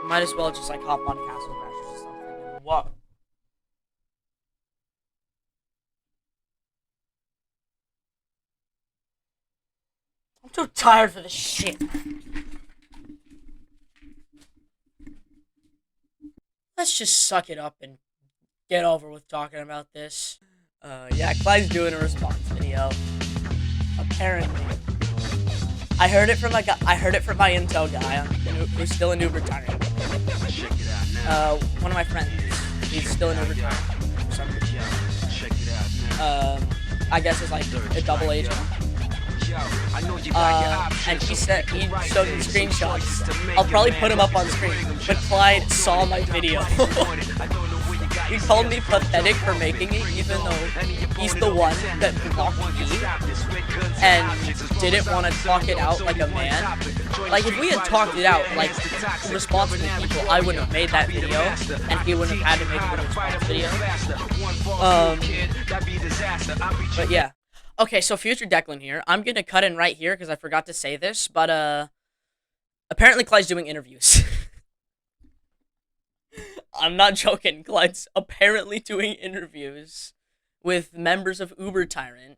Might as well just like hop on Castle Crashers or something. What? I'm too tired for this shit. Let's just suck it up and get over with talking about this. Yeah, Clyde's doing a response video. Apparently. I heard it from my intel guy who's still in Uber time. One of my friends. He's still in Uber time for some reason. I guess it's like a double agent. And he showed me screenshots. I'll probably put him up on screen. But Clyde saw my video. He called me pathetic for making it, even though he's the one that blocked me and didn't want to talk it out like a man. Like, if we had talked it out like responsible people, I wouldn't have made that video, and he wouldn't have had to make a response video. But yeah. Okay, so future Declan here. I'm gonna cut in right here because I forgot to say this, but apparently Clyde's doing interviews. I'm not joking. Clyde's apparently doing interviews with members of Uber Tyrant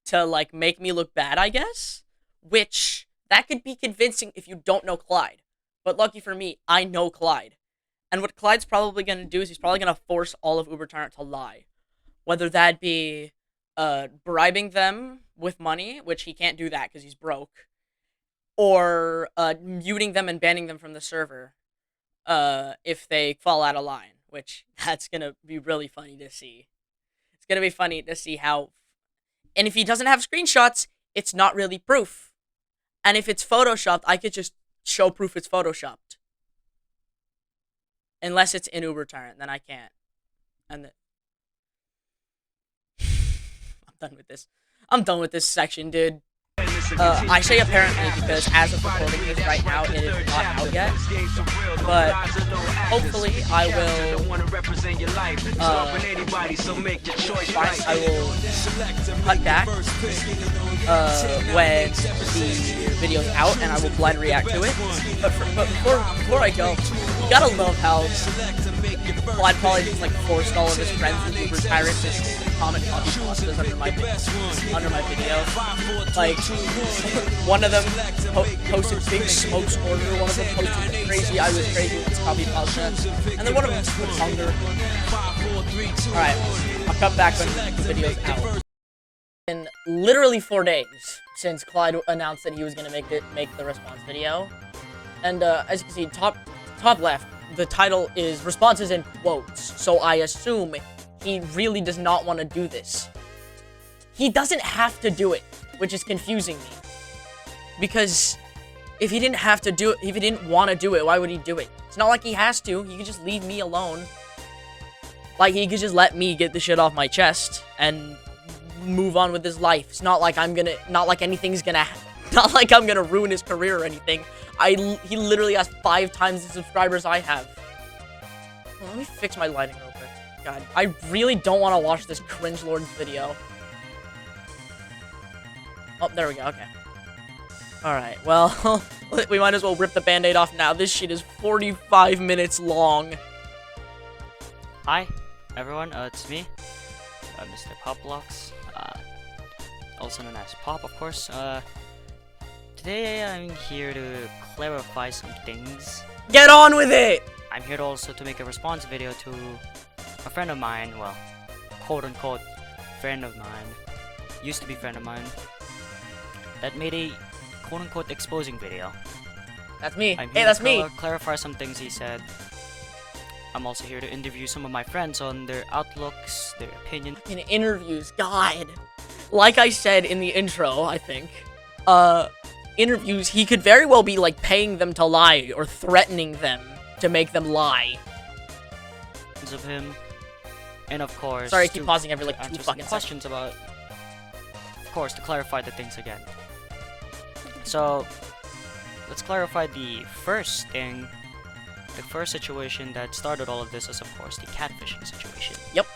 to, like, make me look bad, I guess? Which, that could be convincing if you don't know Clyde. But lucky for me, I know Clyde. And what Clyde's probably gonna do is he's probably gonna force all of Uber Tyrant to lie. Whether that be, bribing them with money, which he can't do that because he's broke. Or, muting them and banning them from the server. If they fall out of line, which that's gonna be really funny to see. It's gonna be funny to see how, and if he doesn't have screenshots, it's not really proof. And if it's photoshopped, I could just show proof it's photoshopped. Unless it's in Uber Tyrant, then I can't. And I'm done with this. I'm done with this section, dude. I say apparently because as of recording this right now, it is not out yet. But hopefully I will cut back when the video's out, and I will blind react to it. But before I go, you gotta love how Clyde probably just like forced all of his friends with Uber Tyrant to comment copy pastas under my video. Like, one of them posted Big Smoke's order, one of them posted Crazy I Was Crazy with copy pasta, and then one of them put Hunger. Alright, I'll cut back when the video's out. In literally 4 days since Clyde announced that he was gonna make the response video. And as you can see, top left, the title is responses in quotes, so I assume he really does not want to do this. He doesn't have to do it, which is confusing me. Because if he didn't have to do it, if he didn't want to do it, why would he do it? It's not like he has to. He could just leave me alone. Like, he could just let me get the shit off my chest and move on with his life. It's not like I'm gonna ruin his career or anything. He literally has 5 times the subscribers I have. Well, let me fix my lighting real quick. God, I really don't want to watch this cringe lord's video. Oh, there we go, okay. Alright, well, we might as well rip the band-aid off now. This shit is 45 minutes long. Hi, everyone, it's me, Mr. Popblocks, also known as Pop, of course. Today I'm here to clarify some things. Get on with it! I'm here also to make a response video to a friend of mine, well, quote-unquote friend of mine, used to be friend of mine, that made a quote-unquote exposing video. That's me. I'm Hey, here that's to me. clarify some things he said. I'm also here to interview some of my friends on their outlooks, their opinions. In interviews, God. Like I said in the intro, I think, interviews, he could very well be, like, paying them to lie or threatening them to make them lie. Of him, and of course, sorry, I keep pausing every like 2 answer fucking some questions about, of course, to clarify the things again. So let's clarify the first thing. The first situation that started all of this is, of course, the catfishing situation. Yep.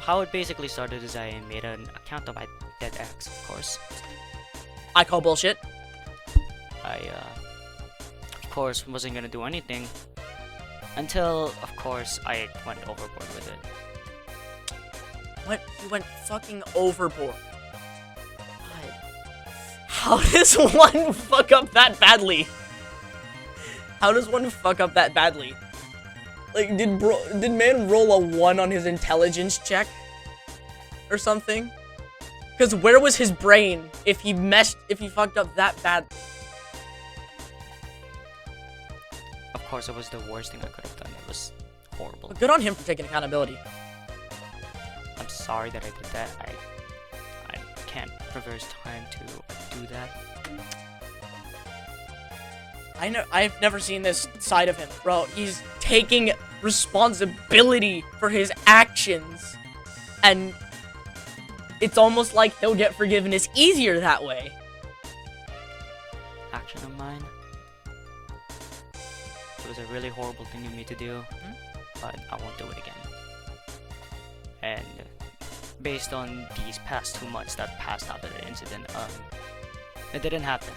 How it basically started is I made an account of my dead ex, of course. I call bullshit. I course, wasn't gonna do anything until, of course, I went overboard with it. What? You went fucking overboard. God. How does one fuck up that badly? How does one fuck up that badly? Like, did man roll a 1 on his intelligence check? Or something? Because where was his brain if he fucked up that bad? Of course, it was the worst thing I could have done. It was horrible. But good on him for taking accountability. I'm sorry that I did that. I can't reverse time to do that. I've never seen this side of him, bro. He's taking responsibility for his actions, and it's almost like he'll get forgiveness easier that way. Action of mine. It was a really horrible thing of me to do, but I won't do it again. And based on these past 2 months that passed after the incident, it didn't happen.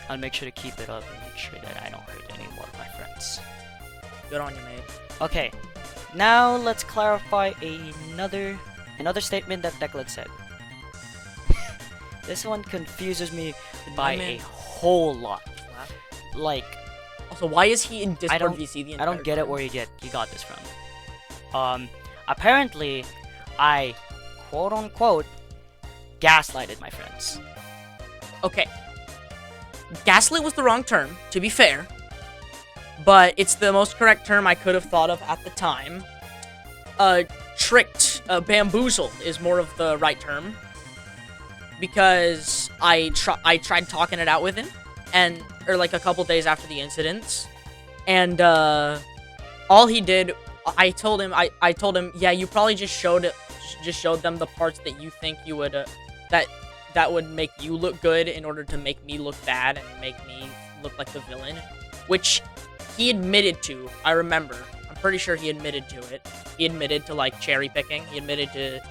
I'll make sure to keep it up and make sure that I don't hurt any more of my friends. Good on you, mate. Okay, now let's clarify another statement that Declan said. This one confuses me by a whole lot. Like, also, why is he in Discord VC the entire I don't get it where you got this from. Apparently, I quote unquote gaslighted my friends. Okay. Gaslit was the wrong term, to be fair. But it's the most correct term I could have thought of at the time. Tricked, bamboozled is more of the right term. Because I tried talking it out with him. Or like a couple days after the incidents. And, all he did, I told him, yeah, you probably just showed them the parts that you think you would, that would make you look good in order to make me look bad and make me look like the villain. Which he admitted to, I remember. I'm pretty sure he admitted to it. He admitted to, like, cherry picking. He admitted to...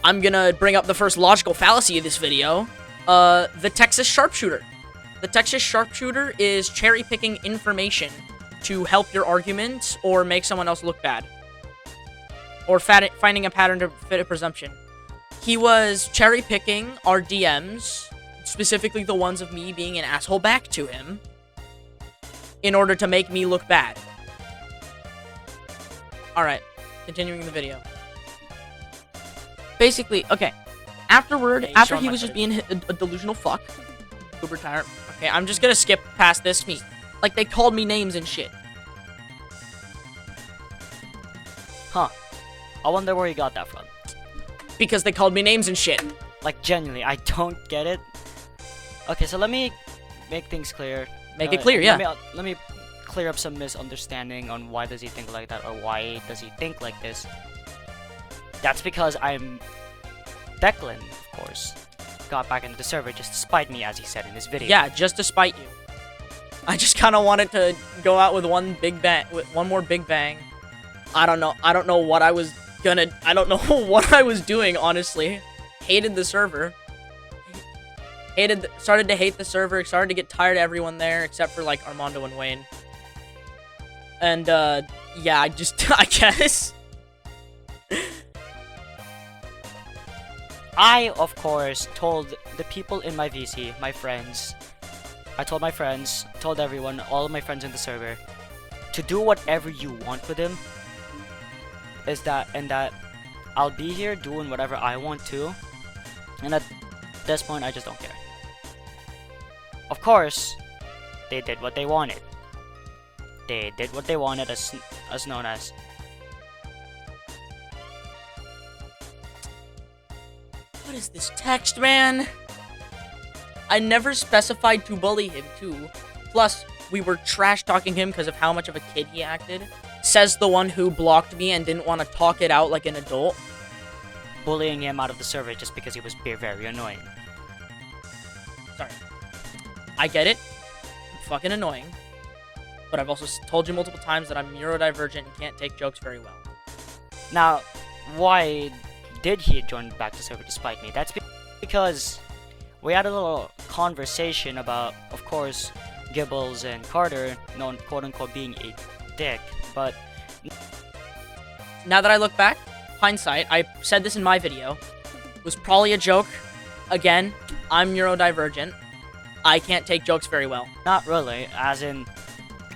I'm gonna bring up the first logical fallacy of this video. The Texas sharpshooter. The Texas sharpshooter is cherry picking information to help your argument or make someone else look bad. Or finding a pattern to fit a presumption. He was cherry-picking our DMs, specifically the ones of me being an asshole back to him, in order to make me look bad. Alright, continuing the video. Basically, okay, after he was just being a delusional fuck, uber tired. Okay, I'm just gonna skip past this. Like, they called me names and shit. Huh. I wonder where you got that from. Because they called me names and shit. Like, genuinely, I don't get it. Okay, so let me make things clear. Make it clear, yeah. Let me clear up some misunderstanding on why does he think like that, or why does he think like this. That's because Declan, of course, got back into the server just to spite me, as he said in his video. Yeah, just to spite you. I just kind of wanted to go out with one more big bang. I don't know what I was what I was doing, honestly. Hated the server. Started to hate the server, started to get tired of everyone there, except for, like, Armando and Wayne. And, yeah, I guess. I, of course, told the people in my VC, my friends, told everyone, all of my friends in the server, to do whatever you want with him. That I'll be here doing whatever I want to, and at this point I just don't care. Of course, they did what they wanted. They did what they wanted, as known as. What is this text, man? I never specified to bully him too. Plus, we were trash talking him because of how much of a kid he acted. Says the one who blocked me and didn't want to talk it out like an adult. Bullying him out of the server just because he was very annoying. Sorry. I get it. I'm fucking annoying. But I've also told you multiple times that I'm neurodivergent and can't take jokes very well. Now, why did he join back the server despite me? That's because we had a little conversation about, of course, Gibbles and Carter, known quote-unquote being a dick, but now that I look back, hindsight, I said this in my video, was probably a joke. Again, I'm neurodivergent. I can't take jokes very well. not really, as in,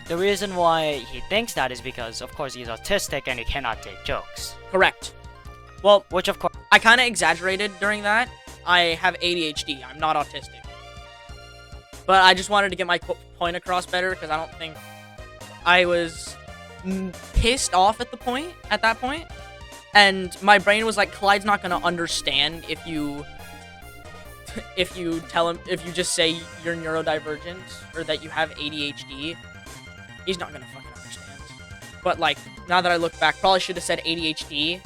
the reason why he thinks that is because, of course, he's autistic and he cannot take jokes. Correct. Well, Which, of course, I kind of exaggerated during that. I have ADHD. I'm not autistic. But I just wanted to get my point across better because I don't think I was pissed off at that point. And my brain was like, Clyde's not going to understand if you just say you're neurodivergent or that you have ADHD. He's not going to fucking understand. But like, now that I look back, probably should have said ADHD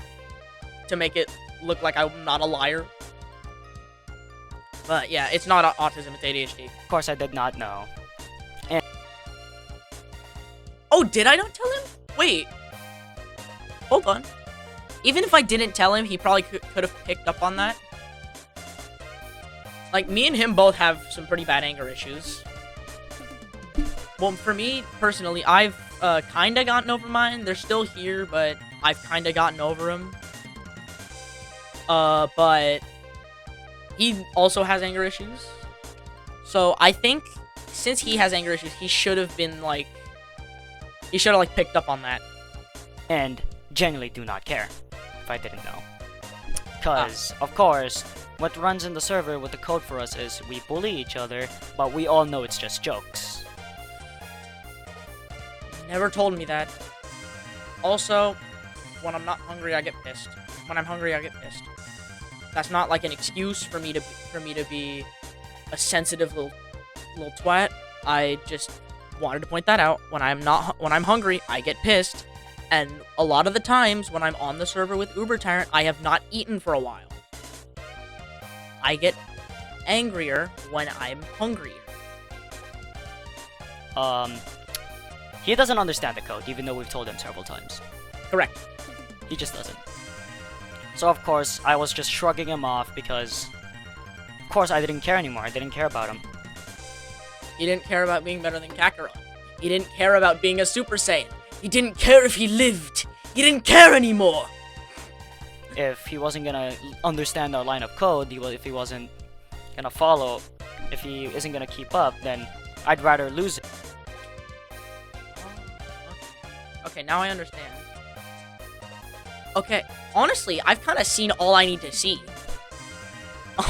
to make it look like I'm not a liar. But yeah, it's not autism, it's ADHD. of course, I did not know. Oh, did I not tell him? Wait. Hold on. Even if I didn't tell him, he probably could have picked up on that. Like, me and him both have some pretty bad anger issues. Well, for me, personally, I've kind of gotten over mine. They're still here, but I've kind of gotten over them. But he also has anger issues. So I think since he has anger issues, he should have been like, picked up on that. And genuinely do not care, if I didn't know. Because, of course, what runs in the server with the code for us is we bully each other, but we all know it's just jokes. Never told me that. Also, when I'm not hungry, I get pissed. When I'm hungry, I get pissed. That's not like an excuse for me to be a sensitive little twat. I just wanted to point that out. When I'm hungry, I get pissed. And a lot of the times when I'm on the server with Uber Tyrant, I have not eaten for a while. I get angrier when I'm hungrier. He doesn't understand the code, even though we've told him several times. Correct. He just doesn't. So, of course, I was just shrugging him off because, of course, I didn't care anymore. I didn't care about him. He didn't care about being better than Kakarot. He didn't care about being a Super Saiyan. He didn't care if he lived. He didn't care anymore. If he wasn't gonna understand our line of code, if he wasn't gonna follow, if he isn't gonna keep up, then I'd rather lose it. Okay, now I understand. Okay, honestly, I've kind of seen all I need to see.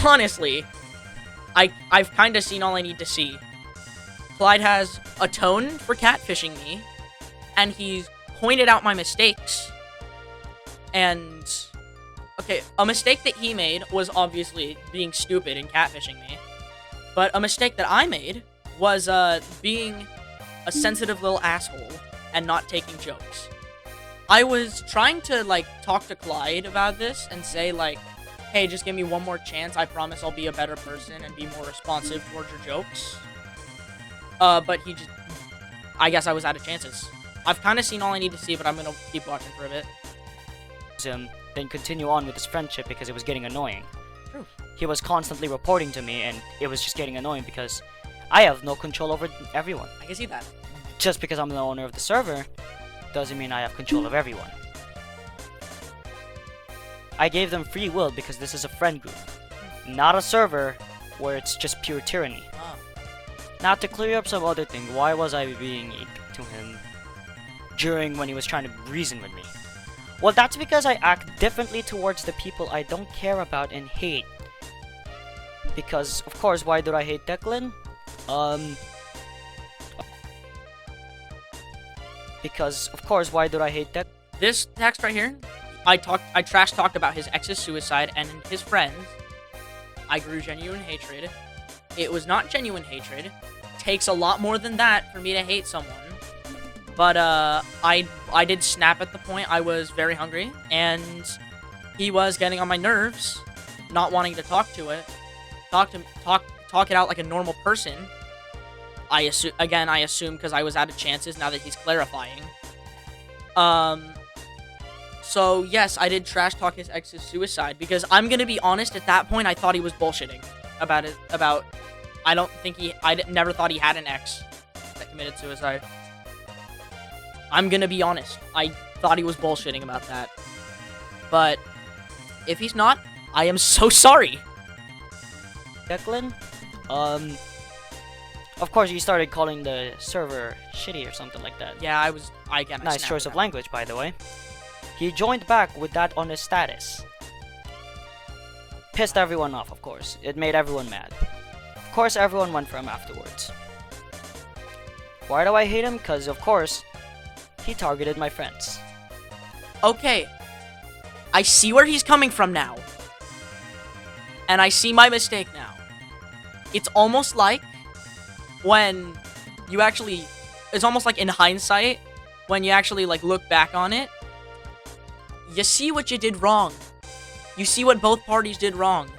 Honestly, I've kind of seen all I need to see. Clyde has atoned for catfishing me, and he's pointed out my mistakes. And, okay, a mistake that he made was obviously being stupid and catfishing me. But a mistake that I made was being a sensitive little asshole and not taking jokes. I was trying to, like, talk to Clyde about this and say, like, hey, just give me one more chance. I promise I'll be a better person and be more responsive towards your jokes. But he just... I guess I was out of chances. I've kind of seen all I need to see, but I'm gonna keep watching for a bit. Then continue on with his friendship because it was getting annoying. True. He was constantly reporting to me, and it was just getting annoying because I have no control over everyone. I can see that. Just because I'm the owner of the server doesn't mean I have control of everyone. I gave them free will because this is a friend group, not a server where it's just pure tyranny. Ah. Now, to clear up some other thing, why was I being to him when he was trying to reason with me? Well, that's because I act differently towards the people I don't care about and hate. Because, of course, why do I hate Declan? Because, of course, why do I hate Declan? This text right here, I trash talked about his ex's suicide and his friends. I grew genuine hatred. It was not genuine hatred. Takes a lot more than that for me to hate someone. But I did snap at the point. I was very hungry, and he was getting on my nerves, not wanting to talk it out like a normal person. I assume because I was out of chances now that he's clarifying. So yes, I did trash talk his ex's suicide because I'm gonna be honest. At that point, I thought he was bullshitting about it. I never thought he had an ex. that committed suicide. I'm gonna be honest. I thought he was bullshitting about that. But if he's not, I am so sorry. Declan, of course you started calling the server shitty or something like that. Yeah, I Nice choice of language, by the way. He joined back with that on his status. Pissed everyone off, of course. It made everyone mad. Of course, everyone went for him afterwards. Why do I hate him? Because, of course, he targeted my friends. Okay. I see where he's coming from now. And I see my mistake now. It's almost like when you actually... It's almost like in hindsight, when you actually, like, look back on it, you see what you did wrong. You see what both parties did wrong.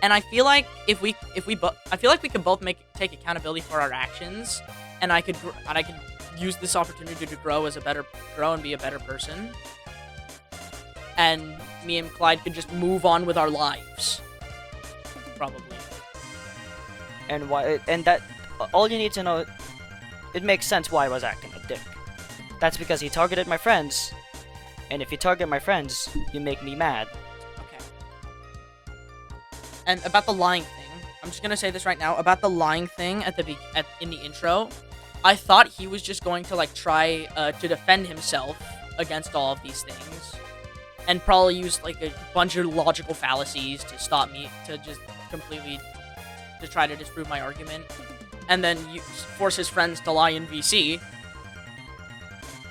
And I feel like I feel like we could both take accountability for our actions, and I could use this opportunity to grow and be a better person. And me and Clyde could just move on with our lives. Probably. And why? And that all you need to know, it makes sense why I was acting a dick. That's because he targeted my friends, and if you target my friends, you make me mad. Okay. And about the lying thing, I'm just gonna say this right now. About the lying thing in the intro, I thought he was just going to like try to defend himself against all of these things, and probably use like a bunch of logical fallacies to stop me to just completely to try to disprove my argument, and then force his friends to lie in VC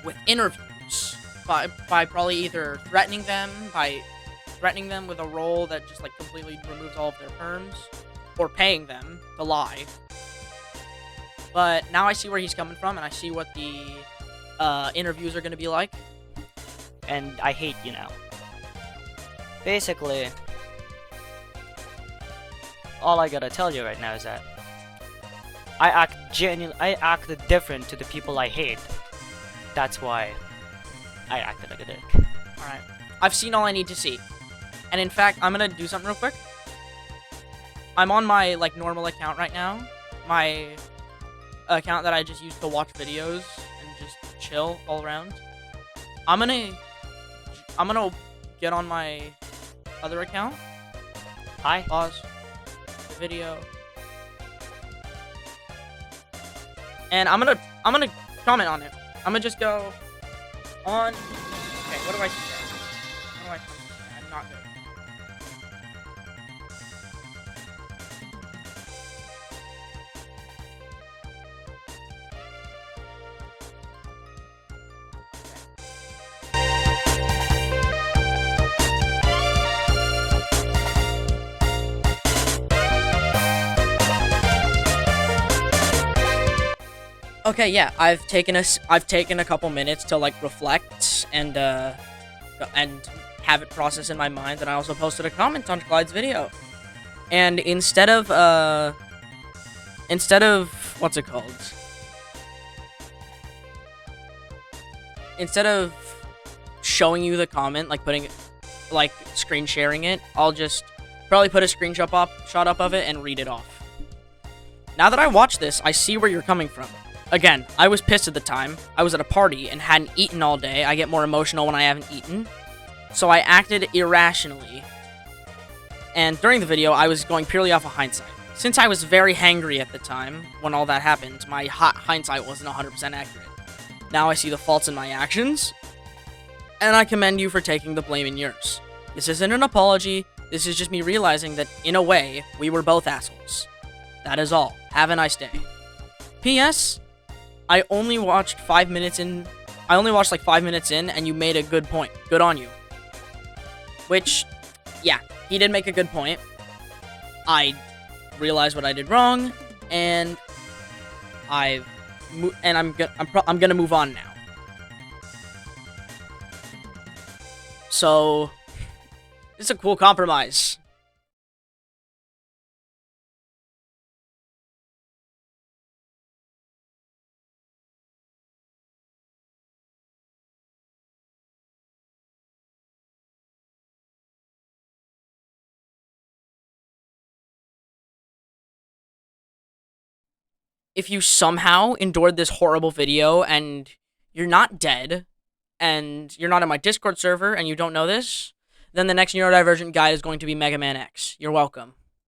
with interviews by probably either threatening them with a role that just like completely removes all of their perms, or paying them to lie. But now I see where he's coming from, and I see what the interviews are going to be like. And I hate you now. Basically, all I gotta tell you right now is that I act different to the people I hate. That's why I acted like a dick. Alright. I've seen all I need to see. And in fact, I'm gonna do something real quick. I'm on my, like, normal account right now. My account that I just use to watch videos and just chill all around. I'm gonna get on my other account. Hi. Pause the video. And I'm gonna comment on it. I'm gonna just go on. Okay, what do I say? What do I say? I'm not good. Okay, yeah, I've taken a couple minutes to like reflect and have it process in my mind, and I also posted a comment on Clyde's video. And instead of what's it called? Instead of showing you the comment, like screen sharing it, I'll just probably put a screenshot up of it and read it off. Now that I watch this, I see where you're coming from. Again, I was pissed at the time. I was at a party and hadn't eaten all day. I get more emotional when I haven't eaten. So I acted irrationally. And during the video, I was going purely off of hindsight. Since I was very hangry at the time, when all that happened, my hindsight wasn't 100% accurate. Now I see the faults in my actions, and I commend you for taking the blame in yours. This isn't an apology, this is just me realizing that, in a way, we were both assholes. That is all. Have a nice day. P.S. I only watched like 5 minutes in, and you made a good point. Good on you. Which, yeah, he did make a good point. I realized what I did wrong, and I'm gonna move on now. So, it's a cool compromise. if you somehow endured this horrible video and you're not dead, and you're not on my Discord server and you don't know this, then the next neurodivergent guide is going to be Mega Man X. You're welcome.